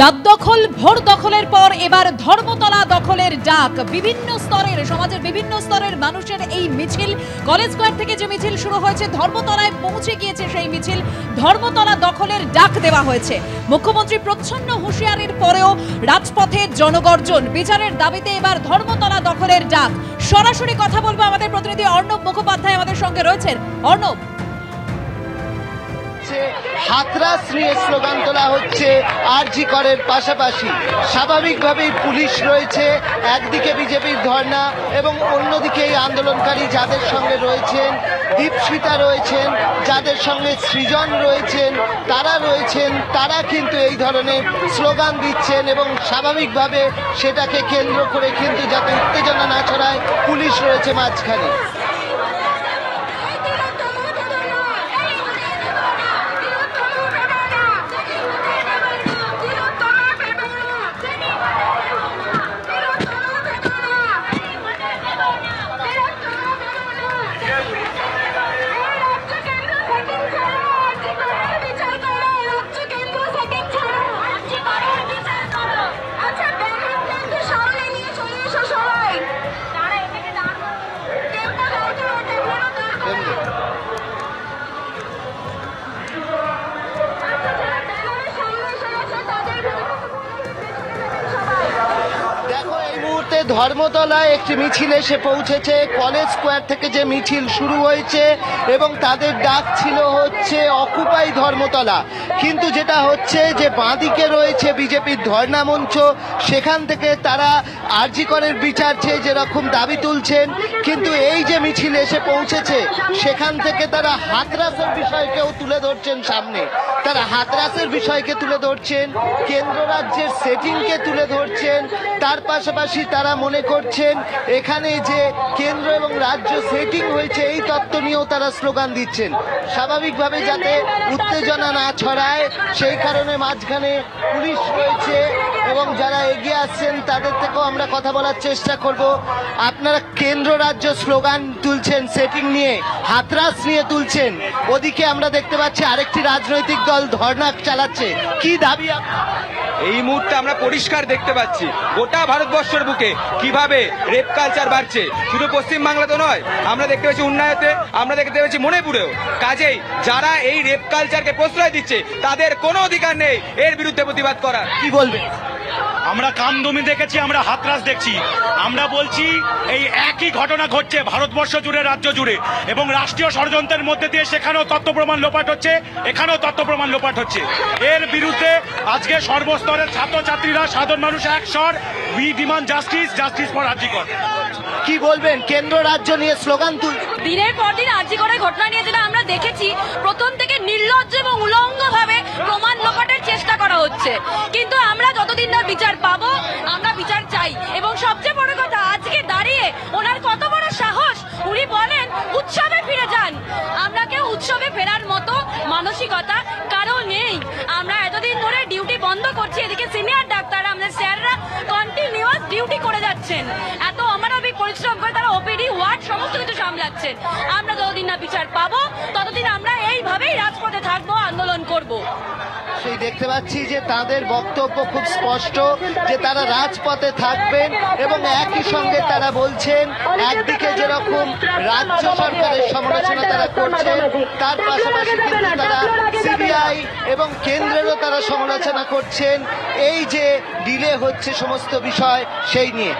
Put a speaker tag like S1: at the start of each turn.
S1: রাত দখল ভোর দখলের পর এবার ধর্মতলা দখলের ডাক। বিভিন্ন স্তরের সমাজের বিভিন্ন স্তরের মানুষের এই মিছিল, কলেজ স্কয়ার থেকে যে মিছিল শুরু হয়েছে ধর্মতলায় পৌঁছে গিয়েছে সেই মিছিল। ধর্মতলা দখলের ডাক দেওয়া হয়েছে। মুখ্যমন্ত্রী প্রচ্ছন্ন হুঁশিয়ারির পরেও রাজপথে জনগর্জন। বিচারের দাবিতে এবার ধর্মতলা দখলের ডাক। সরাসরি কথা বলবো, আমাদের প্রতিনিধি অর্ণব মুখোপাধ্যায় আমাদের সঙ্গে রয়েছেন। অর্ণব,
S2: হাতরাস নিয়ে স্লোগান তোলা হচ্ছে আরজি করের পাশাপাশি স্বাভাবিকভাবেই পুলিশ রয়েছে, একদিকে বিজেপির ধর্ণা এবং অন্যদিকে এই আন্দোলনকারী যাদের সঙ্গে রয়েছেন, দীপশিতা রয়েছেন, যাদের সঙ্গে সৃজন রয়েছেন, তারা কিন্তু এই ধরনের স্লোগান দিচ্ছেন এবং স্বাভাবিকভাবে সেটাকে কেন্দ্র করে কিন্তু যাতে উত্তেজনা না ছড়ায় পুলিশ রয়েছে মাঝখানে। ধর্মতলায় একটি মিছিল এসে পৌঁছেছে। কলেজ স্কয়ার থেকে যে মিছিল শুরু হয়েছে এবং তাদের ডাক ছিল হচ্ছে অকুপাই ধর্মতলা, কিন্তু যেটা হচ্ছে যে বাঁদিকে রয়েছে বিজেপির ধর্ণা মঞ্চ, সেখান থেকে তারা আরজি করের বিচার চেয়ে যেরকম দাবি তুলছেন, কিন্তু এই যে মিছিল এসে পৌঁছেছে সেখান থেকে তারা হাতরাসের বিষয়কেও তুলে ধরছেন সামনে। তারা হাতরাসের বিষয়কে তুলে ধরছেন, কেন্দ্র রাজ্যের সেটিংকে তুলে ধরছেন, তার পাশাপাশি তারা মনে করছেন এখানে যে কেন্দ্র এবং রাজ্য সেটিং হয়েছে এই তত্ত্ব নিয়েও তারা স্লোগান দিচ্ছেন। স্বাভাবিকভাবে যাতে উত্তেজনা না ছড়ায় সেই কারণে মাঝখানে পুলিশ রয়েছে এবং যারা এগিয়ে আসছেন তাদের থেকেও আমরা কথা বলার চেষ্টা করব। আপনারা কেন্দ্র রাজ্য স্লোগান তুলছেন, সেটিং নিয়ে, হাতরাস নিয়ে তুলছেন, ওদিকে আমরা দেখতে পাচ্ছি আরেকটি রাজনৈতিক দল ধর্ণা চালাচ্ছে। কি দাবি?
S3: এই মুহূর্তে আমরা পরিষ্কার দেখতে পাচ্ছি গোটা ভারতবর্ষের বুকে কিভাবে রেপ কালচার বাড়ছে। শুধু পশ্চিমবাংলাতে নয়, আমরা দেখতে পাচ্ছি উন্নয়তে, আমরা দেখতে পাচ্ছি মণিপুরেও। কাজেই যারা এই রেপ কালচারকে প্রশ্রয় দিচ্ছে তাদের কোনো অধিকার নেই এর বিরুদ্ধে প্রতিবাদ করার।
S2: কি বলবে?
S4: আমরা কামদুমি দেখেছি, আমরা হাতরাস দেখছি। আমরা বলছি এই একই ঘটনা ঘটছে ভারতবর্ষ জুড়ে, রাজ্য জুড়ে, এবং রাষ্ট্রীয় ষড়যন্ত্রের মধ্যে দিয়ে সেখানেও তথ্য প্রমাণ লোপাট হচ্ছে, এখানেও তথ্য প্রমাণ লোপাট হচ্ছে। এর বিরুদ্ধে আজকে সর্বস্তরের ছাত্রছাত্রীরা, সাধারণ মানুষ এক স্বর, we demand justice, justice for RG Kar.
S2: কি বলবেন? কেন্দ্র রাজ্য নিয়ে স্লোগান তুল
S5: দিনের পর দিন আরজি করের ঘটনা নিয়ে যেটা আমরা দেখেছি, প্রথম থেকে নির্লজ্জ এবং উলঙ্গ ভাবে প্রমাণ লোপাটের চেষ্টা করা হচ্ছে, কিন্তু আমরা যতদিন না বিচার পাবো আমরা বিচার চাই। এবং সবচেয়ে বড় কথা, আজকে দাঁড়িয়ে ওনার কত বড় সাহস, উনি বলেন উৎসবে ফিরে যান। আমরা কেউ উৎসবে ফেরার মতো মানসিকতা কারো নেই। আমরা এতদিন ধরে ডিউটি বন্ধ করছি, এদিকে সিনিয়র ডাক্তার, আমাদের স্যাররা কন্টিনিউয়াস ডিউটি করে যাচ্ছেন, এত অমানবিক পরিশ্রম করে তারা ওপিডি ওয়ার্ড সমস্ত কিছু সামলাচ্ছেন। আমরা যতদিন না বিচার পাবো ততদিন আমরা এইভাবেই রাজপথে থাকবো, আন্দোলন করব।
S2: সেই দেখতে পাচ্ছি যে তাদের বক্তব্য খুব স্পষ্ট যে তারা রাজপথে থাকবেন এবং একই সঙ্গে তারা বলছেন একদিকে যেরকম রাজ্য সরকারের সমালোচনা তারা করছেন, তার পাশাপাশি কিন্তু তারা সিবিআই এবং কেন্দ্রেরও তারা সমালোচনা করছেন এই যে ডিলে হচ্ছে সমস্ত বিষয় সেই নিয়ে।